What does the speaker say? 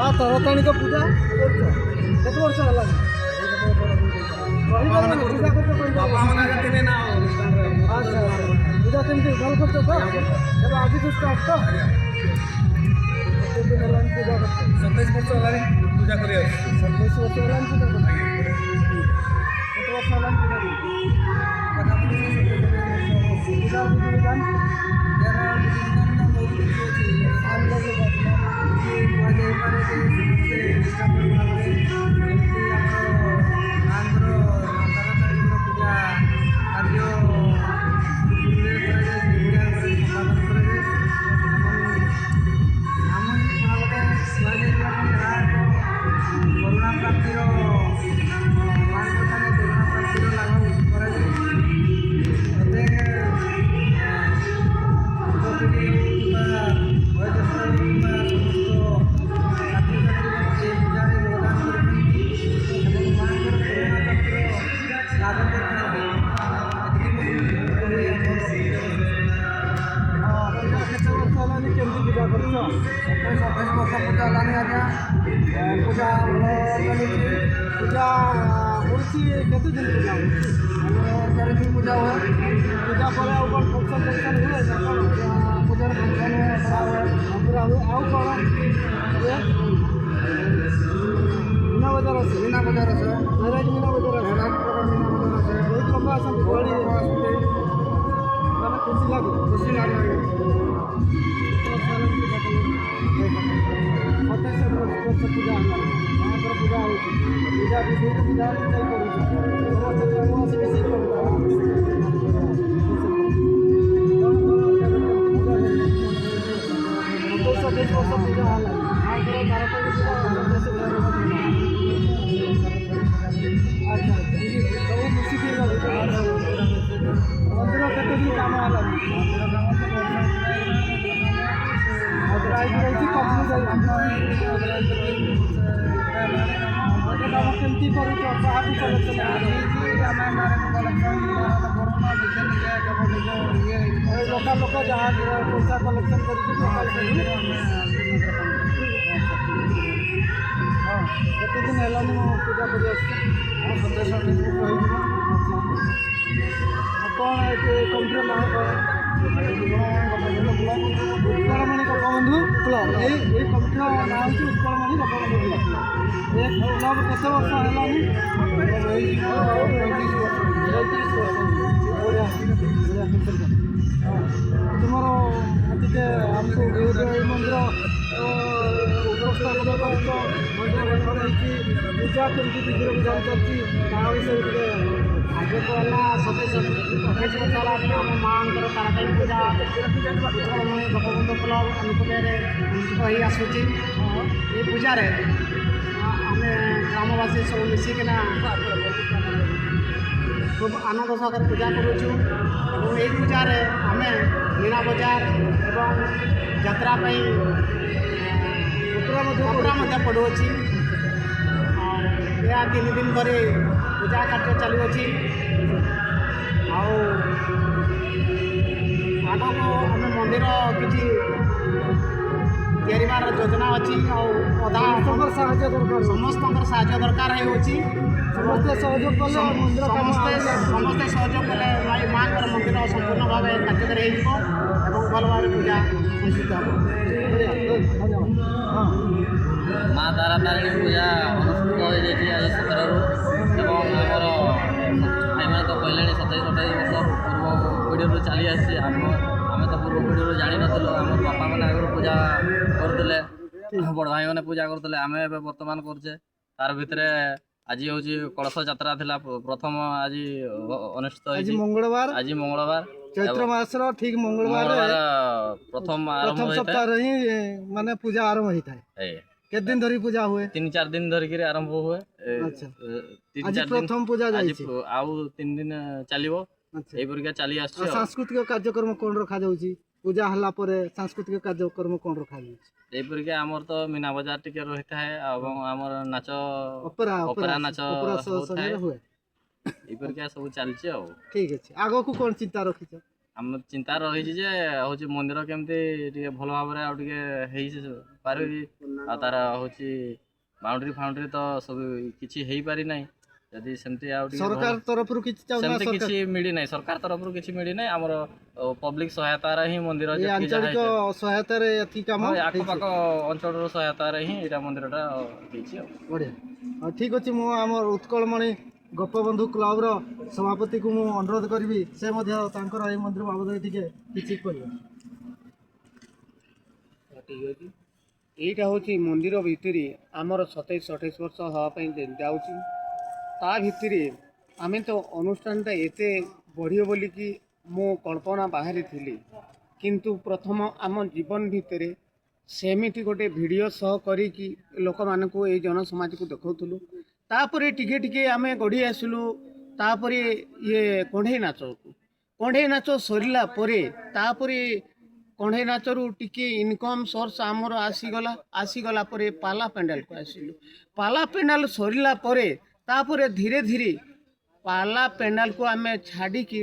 तरताणी तो पूजा केत वर्ष है पूजा केमती भल कर आज तो स्टार्ट तो पूजा कर 27 वर्ष है पूजा कर 27 वर्ष है पूजा कर केत वर्ष है पूजा पूजा पूजा केते दिन पूजा 4 दिन पूजा हुए पूजा पर फंक्शन हुए पूजा फंक्शन पूरा हुए आउ कौन मीना बजार से मीना बजार से मीना बजार से बहुत लोग आसते खुशी लगे पूजा पूजा पूजा पूजा केमती लोक लोक जहाँ पैसा कलेक्शन करते दिन है पूजा कर 27-28 कौन कंट्री ना उत्कलमणि गोपबंधु क्लब ये कंट्री ना हूँ उत्कलमणि गोपबंधु क्लब ये क्लब केत वर्ष है तुमर टे आमको मंदिर उपस्थापन पूजा केमती विधि विधान चलती विषय आगे तो है 27-28 वर्ष आम माँ तारातारिणी पूजा उत्कलमणि गोपबंधु क्लब अनुकूल्य अनुष्ठित हो आसूँ ये पूजा आम ग्रामवासी सब मिसिकिना खूब आनंद सहकार पूजा करुचु और ये पूजार आम मीना बजार एवं यात्रा उपरा पड़ुची यह 3 दिन धरी पूजा कार्य चलुची आगक आम मंदिर किसी तैयार योजना अच्छी अधा समस्त साहय दरकार होची समस्ते सहयोग कले माँ मंदिर संपूर्ण भाव कार्यकारी हो भल भाव पूजा अनुष्ठित माँ तारातारिणी पूजा अनुष्ठित हो आज 17 आमर भाई मैंने तो कहले 27-28 वर्ष पूर्व पीढ़ी चली आसी आम तो पूर्व पीढ़ी जानी नु आम बापा मैंने आगे पूजा करते बड़ भाई मैंने पूजा करते आम बर्तमान करचे तार भितर आज हूँ कलश यात्रा थिला प्रथम आज अनुष्ठित आज मंगलवार चैत्र मास ठीक मंगलवार प्रथम सप्ताह ही माने पूजा आरंभ होता है केत दिन धरी पूजा हुए 3-4 दिन धरिक आरंभ हुए आज प्रथम पूजा आउ 3 दिन चलो यही चली आस सांस्कृतिक कार्यक्रम कौन रखा जाउची पूजा हला परे सांस्कृतिक कार्यक्रम कौन रखा जाउची यहीपरिक आमर तो मीना बजार टिके रही है आमर नाच ओपेरा नाच हुए यहीपरिक सब चलती ठीक है आगो को कौन चिंता रखी ଆମ ଚିନ୍ତା ରହିଛି ଯେ ହେଉଛି ମନ୍ଦିର କେମିତି ଟିକେ ଭଲ ଭାବରେ ଆଉ ଟିକେ ହେଇ ପାରିବି ଆଉ ତାର ହେଉଛି ବାଉଣ୍ଡରୀ ଫାଉଣ୍ଡରୀ ତ ସବୁ କିଛି ହେଇପାରି ନାହିଁ ଯଦି ସେମିତି ଆଉ ଟିକେ ସରକାର ତରଫରୁ କିଛି ସେମିତି କିଛି ମିଳିନାହିଁ ସରକାର ତରଫରୁ କିଛି ମିଳିନାହିଁ ଆମର ପବ୍ଲିକ ସହାୟତାରେ ହିଁ ମନ୍ଦିର ଯେତିକି ଯାହା ଆଞ୍ଚଳିକ ସହାୟତାରେ ଏଠି କାମ ଆଖପାଖ ଅଞ୍ଚଳର ସହାୟତାରେ ହିଁ ଏଇଟା ମନ୍ଦିରଟା ହେଇଛି ଆଉ ବଢ଼ିଆ ହଉ ଠିକ୍ ଅଛି ମୁଁ ଆମର ଉତ୍କଳମଣି ଗୋପବନ୍ଧୁ କ୍ଲବର ସଭାପତିକୁ ମୁଁ ଅନୁରୋଧ କରିବି ସେ ମଧ୍ୟ ତାଙ୍କର ଏହି ମନ୍ଦିର ବାବଦରେ ଟିକେ କିଛି କହିବେ। ଠିକ୍ ଅଛି ଏଇଟା ହେଉଛି ମନ୍ଦିର ଭିତରେ ଆମର 27-28 ବର୍ଷ ହେବା ପାଇଁ ଯାଉଛି ତା ଭିତରେ ଆମେ ତ ଅନୁଷ୍ଠାନଟା ଏତେ ବଢ଼ିବ ବୋଲିକି ମୁଁ କଳ୍ପନା ବାହାରେ ଥିଲି କିନ୍ତୁ ପ୍ରଥମ ଆମ ଜୀବନ ଭିତରେ ସେମିତି ଗୋଟେ ଭିଡ଼ିଓ ସହ କରିକି ଲୋକମାନଙ୍କୁ ଏଇ ଜନସମାଜକୁ ଦେଖାଉଥିଲୁ ତାପରେ ଟିକେ ଟିକେ ଆମେ ଗଢ଼ି ଆସିଲୁ ତାପରେ କଣ୍ଢେଇ ନାଚ ସରିଲା ପରେ ତାପରେ କଣ୍ଢେଇ ନାଚରୁ ଟିକେ ଇନକମ୍ ସୋର୍ସ ଆମର ଆସିଗଲା ପରେ ପାଲା ପେଣ୍ଡାଲକୁ ଆସିଲୁ ପାଲା ପେଣ୍ଡାଲ ସରିଲା ପରେ ତାପରେ ଧୀରେ ଧୀରେ ପାଲା ପେଣ୍ଡାଲକୁ ଆମେ ଛାଡ଼ିକି